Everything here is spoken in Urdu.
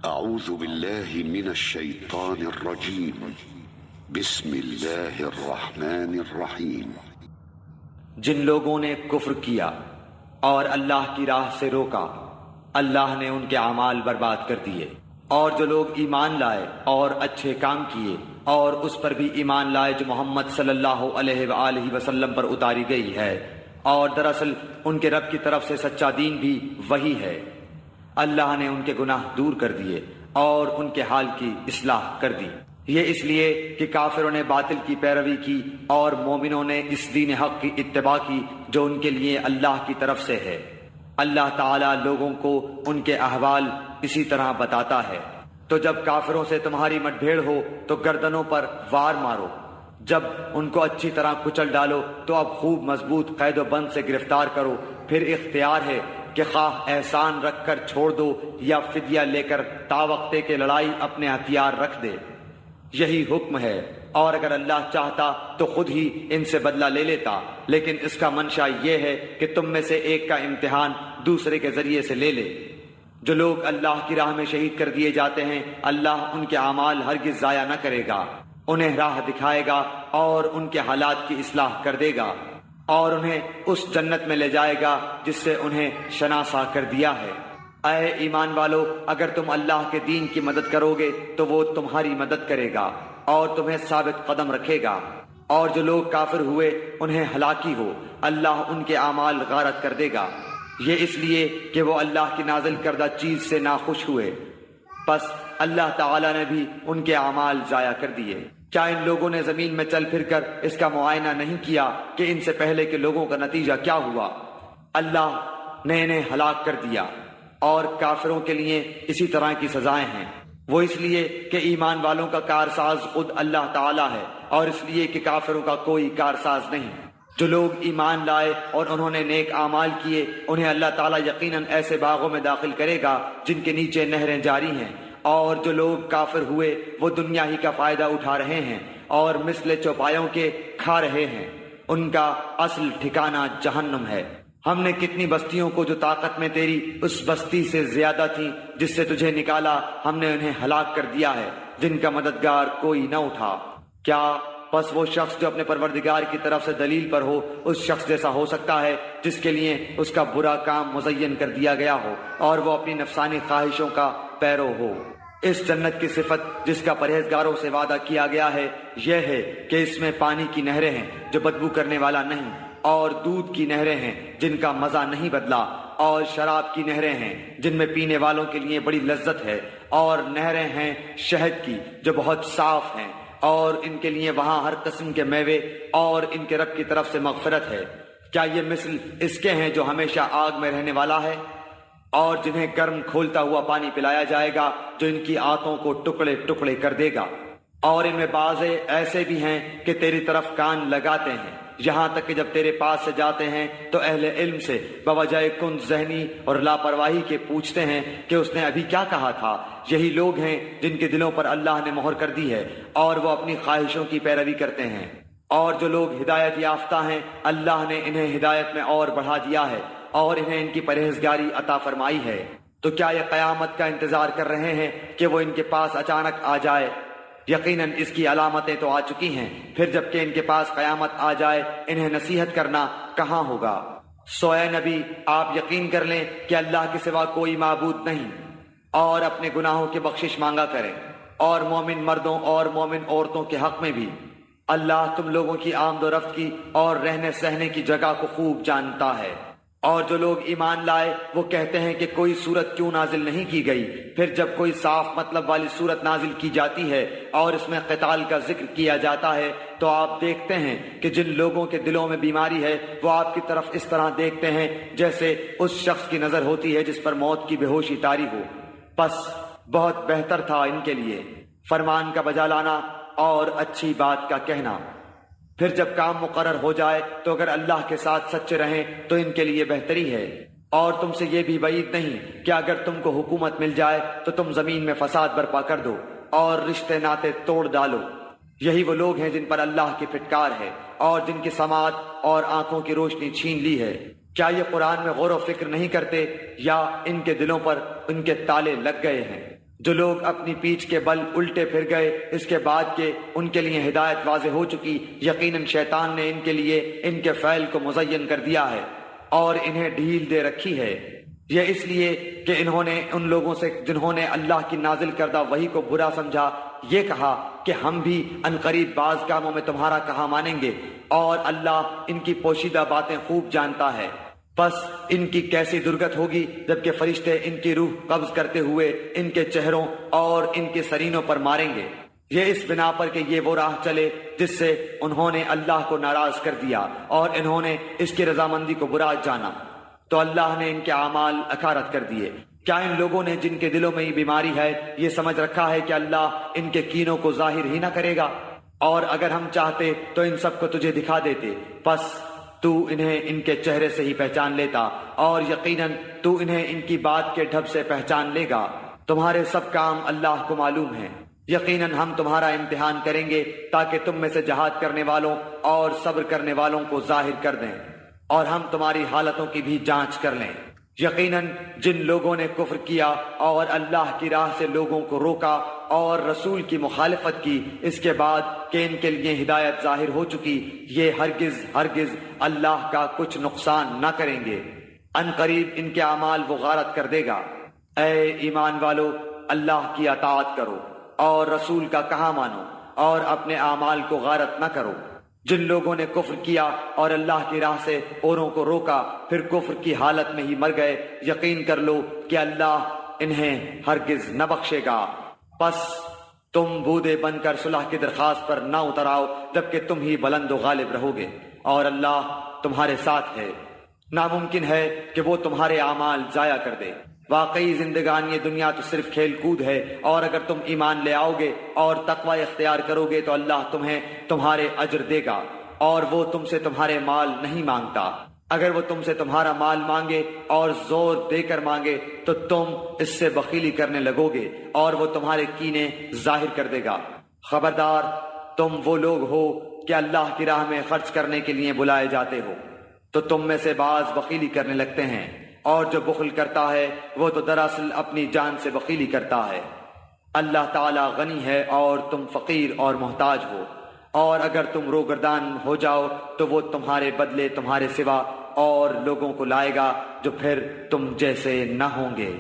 اعوذ باللہ من الشیطان الرجیم بسم اللہ الرحمن الرحیم۔ جن لوگوں نے کفر کیا اور اللہ کی راہ سے روکا، اللہ نے ان کے اعمال برباد کر دیے، اور جو لوگ ایمان لائے اور اچھے کام کیے اور اس پر بھی ایمان لائے جو محمد صلی اللہ علیہ وآلہ وسلم پر اتاری گئی ہے، اور دراصل ان کے رب کی طرف سے سچا دین بھی وہی ہے، اللہ نے ان کے گناہ دور کر دیے اور ان کے حال کی اصلاح کر دی۔ یہ اس لیے کہ کافروں نے باطل کی پیروی کی اور مومنوں نے اس دین حق کی اتباع کی جو ان کے لیے اللہ کی طرف سے ہے۔ اللہ تعالیٰ لوگوں کو ان کے احوال اسی طرح بتاتا ہے۔ تو جب کافروں سے تمہاری مٹ بھیڑ ہو تو گردنوں پر وار مارو، جب ان کو اچھی طرح کچل ڈالو تو اب خوب مضبوط قید و بند سے گرفتار کرو، پھر اختیار ہے کہ خواہ احسان رکھ کر چھوڑ دو یا فدیہ لے کر تا وقتے کے لڑائی اپنے ہتھیار رکھ دے، یہی حکم ہے۔ اور اگر اللہ چاہتا تو خود ہی ان سے بدلہ لے لیتا، لیکن اس کا منشا یہ ہے کہ تم میں سے ایک کا امتحان دوسرے کے ذریعے سے لے لے۔ جو لوگ اللہ کی راہ میں شہید کر دیے جاتے ہیں، اللہ ان کے اعمال ہرگز ضائع نہ کرے گا، انہیں راہ دکھائے گا اور ان کے حالات کی اصلاح کر دے گا، اور انہیں اس جنت میں لے جائے گا جس سے انہیں شناسا کر دیا ہے۔ اے ایمان والو، اگر تم اللہ کے دین کی مدد کرو گے تو وہ تمہاری مدد کرے گا اور تمہیں ثابت قدم رکھے گا، اور جو لوگ کافر ہوئے انہیں ہلاکی ہو، اللہ ان کے اعمال غارت کر دے گا، یہ اس لیے کہ وہ اللہ کی نازل کردہ چیز سے ناخوش ہوئے، پس اللہ تعالیٰ نے بھی ان کے اعمال ضائع کر دیے۔ کیا ان لوگوں نے زمین میں چل پھر کر اس کا معائنہ نہیں کیا کہ ان سے پہلے کے لوگوں کا نتیجہ کیا ہوا؟ اللہ نے انہیں ہلاک کر دیا، اور کافروں کے لیے اسی طرح کی سزائیں ہیں۔ وہ اس لیے کہ ایمان والوں کا کارساز خود اللہ تعالیٰ ہے، اور اس لیے کہ کافروں کا کوئی کارساز نہیں۔ جو لوگ ایمان لائے اور انہوں نے نیک اعمال کیے، انہیں اللہ تعالیٰ یقیناً ایسے باغوں میں داخل کرے گا جن کے نیچے نہریں جاری ہیں، اور جو لوگ کافر ہوئے وہ دنیا ہی کا فائدہ اٹھا رہے ہیں اور مثل چوپایوں کے کھا رہے ہیں، ان کا اصل ٹھکانہ جہنم ہے۔ ہم نے کتنی بستیوں کو جو طاقت میں تیری اس بستی سے زیادہ تھی جس سے تجھے نکالا، ہم نے انہیں ہلاک کر دیا ہے، جن کا مددگار کوئی نہ اٹھا۔ کیا پس وہ شخص جو اپنے پروردگار کی طرف سے دلیل پر ہو اس شخص جیسا ہو سکتا ہے جس کے لیے اس کا برا کام مزین کر دیا گیا ہو اور وہ اپنی نفسانی خواہشوں کا پیرو ہو؟ اس جنت کی صفت جس کا پرہیزگاروں سے وعدہ کیا گیا ہے یہ ہے کہ اس میں پانی کی نہریں ہیں جو بدبو کرنے والا نہیں، اور دودھ کی نہریں ہیں جن کا مزہ نہیں بدلا، اور شراب کی نہریں ہیں جن میں پینے والوں کے لیے بڑی لذت ہے، اور نہریں ہیں شہد کی جو بہت صاف ہیں، اور ان کے لیے وہاں ہر قسم کے میوے، اور ان کے رب کی طرف سے مغفرت ہے۔ کیا یہ مثل اس کے ہیں جو ہمیشہ آگ میں رہنے والا ہے، اور جنہیں گرم کھولتا ہوا پانی پلایا جائے گا جو ان کی آنتوں کو ٹکڑے ٹکڑے کر دے گا؟ اور ان میں بعض ایسے بھی ہیں کہ تیری طرف کان لگاتے ہیں، یہاں تک کہ جب تیرے پاس سے جاتے ہیں تو اہل علم سے بوجہ کن ذہنی اور لاپرواہی کے پوچھتے ہیں کہ اس نے ابھی کیا کہا تھا۔ یہی لوگ ہیں جن کے دلوں پر اللہ نے مہر کر دی ہے اور وہ اپنی خواہشوں کی پیروی کرتے ہیں، اور جو لوگ ہدایت یافتہ ہیں اللہ نے انہیں ہدایت میں اور بڑھا دیا ہے اور انہیں ان کی پرہیزگاری عطا فرمائی ہے۔ تو کیا یہ قیامت کا انتظار کر رہے ہیں کہ وہ ان کے پاس اچانک آ جائے؟ یقیناً اس کی علامتیں تو آ چکی ہیں، پھر جب کہ ان کے پاس قیامت آ جائے انہیں نصیحت کرنا کہاں ہوگا؟ سو اے نبی، آپ یقین کر لیں کہ اللہ کے سوا کوئی معبود نہیں، اور اپنے گناہوں کی بخشش مانگا کریں، اور مومن مردوں اور مومن عورتوں کے حق میں بھی اللہ تم لوگوں کی آمد و رفت کی اور رہنے سہنے کی جگہ کو خوب جانتا ہے۔ اور جو لوگ ایمان لائے وہ کہتے ہیں کہ کوئی صورت کیوں نازل نہیں کی گئی، پھر جب کوئی صاف مطلب والی صورت نازل کی جاتی ہے اور اس میں قتال کا ذکر کیا جاتا ہے تو آپ دیکھتے ہیں کہ جن لوگوں کے دلوں میں بیماری ہے وہ آپ کی طرف اس طرح دیکھتے ہیں جیسے اس شخص کی نظر ہوتی ہے جس پر موت کی بے ہوشی طاری ہو۔ پس بہت بہتر تھا ان کے لیے فرمان کا بجا لانا اور اچھی بات کا کہنا، پھر جب کام مقرر ہو جائے تو اگر اللہ کے ساتھ سچے رہیں تو ان کے لیے بہتری ہے۔ اور تم سے یہ بھی بعید نہیں کہ اگر تم کو حکومت مل جائے تو تم زمین میں فساد برپا کر دو اور رشتے ناطے توڑ ڈالو۔ یہی وہ لوگ ہیں جن پر اللہ کی پھٹکار ہے اور جن کی سماعت اور آنکھوں کی روشنی چھین لی ہے۔ کیا یہ قرآن میں غور و فکر نہیں کرتے یا ان کے دلوں پر ان کے تالے لگ گئے ہیں؟ جو لوگ اپنی پیٹھ کے بل الٹے پھر گئے اس کے بعد کہ ان کے لیے ہدایت واضح ہو چکی، یقیناً شیطان نے ان کے لیے ان کے فعل کو مزین کر دیا ہے اور انہیں ڈھیل دے رکھی ہے، یہ اس لیے کہ انہوں نے ان لوگوں سے جنہوں نے اللہ کی نازل کردہ وحی کو برا سمجھا یہ کہا کہ ہم بھی عنقریب بعض کاموں میں تمہارا کہا مانیں گے، اور اللہ ان کی پوشیدہ باتیں خوب جانتا ہے۔ پس ان کی کیسی درگت ہوگی جبکہ فرشتے ان کی روح قبض کرتے ہوئے ان کے چہروں اور ان کے سرینوں پر ماریں گے، یہ اس بنا پر کہ یہ وہ راہ چلے جس سے انہوں نے اللہ کو ناراض کر دیا اور انہوں نے اس کی رضامندی کو برا جانا، تو اللہ نے ان کے اعمال اکارت کر دیے۔ کیا ان لوگوں نے جن کے دلوں میں یہ بیماری ہے یہ سمجھ رکھا ہے کہ اللہ ان کے کینوں کو ظاہر ہی نہ کرے گا؟ اور اگر ہم چاہتے تو ان سب کو تجھے دکھا دیتے، پس تو انہیں ان کے چہرے سے ہی پہچان لیتا، اور یقیناً تو انہیں ان کی بات کے ڈھب سے پہچان لے گا۔ تمہارے سب کام اللہ کو معلوم ہیں، یقیناً ہم تمہارا امتحان کریں گے تاکہ تم میں سے جہاد کرنے والوں اور صبر کرنے والوں کو ظاہر کر دیں، اور ہم تمہاری حالتوں کی بھی جانچ کر لیں۔ یقیناً جن لوگوں نے کفر کیا اور اللہ کی راہ سے لوگوں کو روکا اور رسول کی مخالفت کی اس کے بعد کہ ان کے لیے ہدایت ظاہر ہو چکی، یہ ہرگز اللہ کا کچھ نقصان نہ کریں گے، ان قریب ان کے اعمال وہ غارت کر دے گا۔ اے ایمان والو، اللہ کی اطاعت کرو اور رسول کا کہا مانو اور اپنے اعمال کو غارت نہ کرو۔ جن لوگوں نے کفر کیا اور اللہ کی راہ سے اوروں کو روکا پھر کفر کی حالت میں ہی مر گئے، یقین کر لو کہ اللہ انہیں ہرگز نہ بخشے گا۔ پس تم بودے بن کر صلح کی درخواست پر نہ اتر آؤ جبکہ تم ہی بلند و غالب رہو گے، اور اللہ تمہارے ساتھ ہے، ناممکن ہے کہ وہ تمہارے اعمال ضائع کر دے۔ واقعی زندگانی دنیا تو صرف کھیل کود ہے، اور اگر تم ایمان لے آؤ گے اور تقوی اختیار کرو گے تو اللہ تمہیں تمہارے اجر دے گا، اور وہ تم سے تمہارے مال نہیں مانگتا۔ اگر وہ تم سے تمہارا مال مانگے اور زور دے کر مانگے تو تم اس سے بخیلی کرنے لگو گے اور وہ تمہارے کینے ظاہر کر دے گا۔ خبردار، تم وہ لوگ ہو کہ اللہ کی راہ میں خرچ کرنے کے لیے بلائے جاتے ہو تو تم میں سے بعض بخیلی کرنے لگتے ہیں، اور جو بخل کرتا ہے وہ تو دراصل اپنی جان سے بخیلی کرتا ہے۔ اللہ تعالی غنی ہے اور تم فقیر اور محتاج ہو، اور اگر تم روگردان ہو جاؤ تو وہ تمہارے بدلے تمہارے سوا اور لوگوں کو لائے گا جو پھر تم جیسے نہ ہوں گے۔